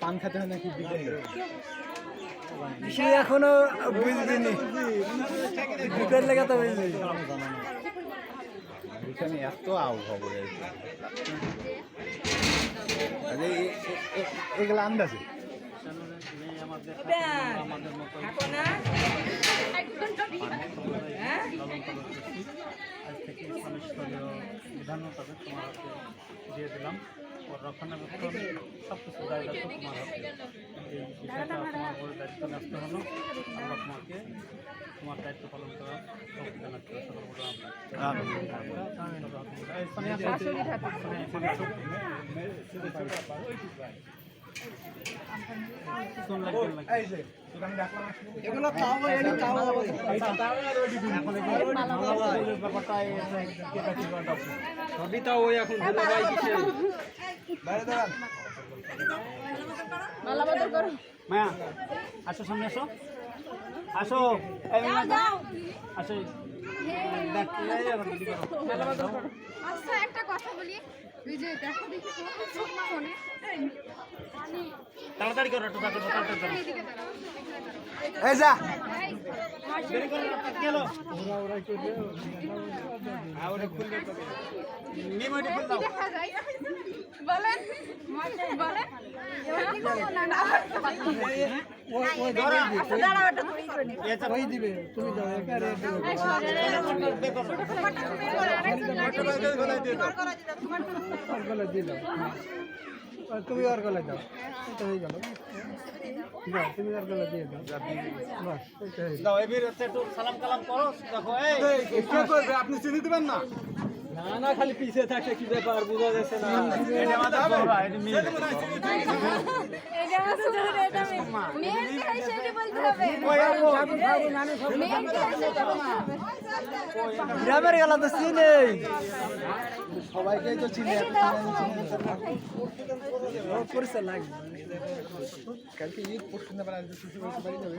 পান খেতে হয় নাকি সে এখনো বুঝবিনি দুটোর লেগে তো বুঝবি এখানে এত আবহাওয়া এগুলো আন্দাজে আজ থেকে স্তরীয় বিধান তাদের তোমার হাতে দিয়ে দিলাম ওর রক্ষণাবেক্ষণ সব কিছু দায়িত্ব তোমার হাতে এই বিষয়টা তোমার বড় দায়িত্ব ন্যস্ত হলো আমরা তোমাকে তোমার দায়িত্ব পালন করার শক্তি জানাচ্ছি মায়া আসো সামনে আসো আসো আসো আচ্ছা একটা কথা বলি ওই যে দেখো দেখি মনে তাড়াতাড়ি করো একটু তাড়াতাড়ি করো এই যা দেরি করো গেল আরে খুললে তো নিমটি খুল দাও দেখা যায় বলেন বলেন ওই দিবে তুমি দাও তুমি আর গলায় দাও এটা হয়ে গেল তুমি আর গলায় দিয়ে দাও বাস দাও এবার একটু সালাম কালাম করো দেখো এই কি করবে আপনি চিনি দিবেন না না না খালি পিছে থাকে কি ব্যাপার বোঝা যাচ্ছে না এটা আমাদের বড় এটা মিল এটা আসলে এটা মেন খাইছে বলতে হবে মেন খাইছে বলতে হবে গ্রামের গেলা তো চিনে সবাইকেই তো চিনি করছে লাগে কালকে ঈদ পরশু না বাড়ি যাবে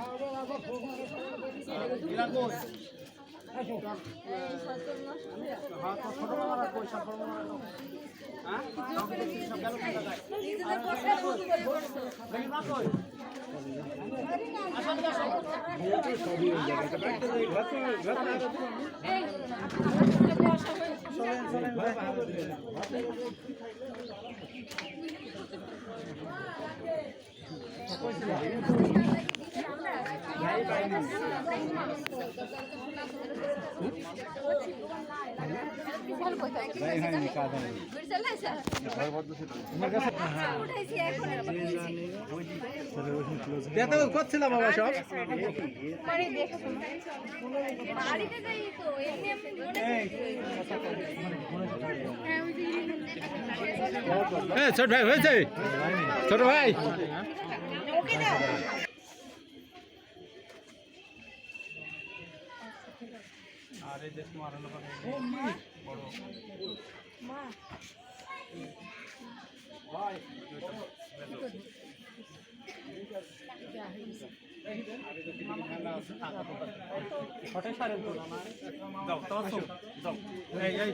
করছিলাম বাবা সব ছোট ভাই হয়েছে ছোট ভাই আর এই দেশ মারা বড় হঠাৎ সারেন তো যাও তোমার যাও এই এই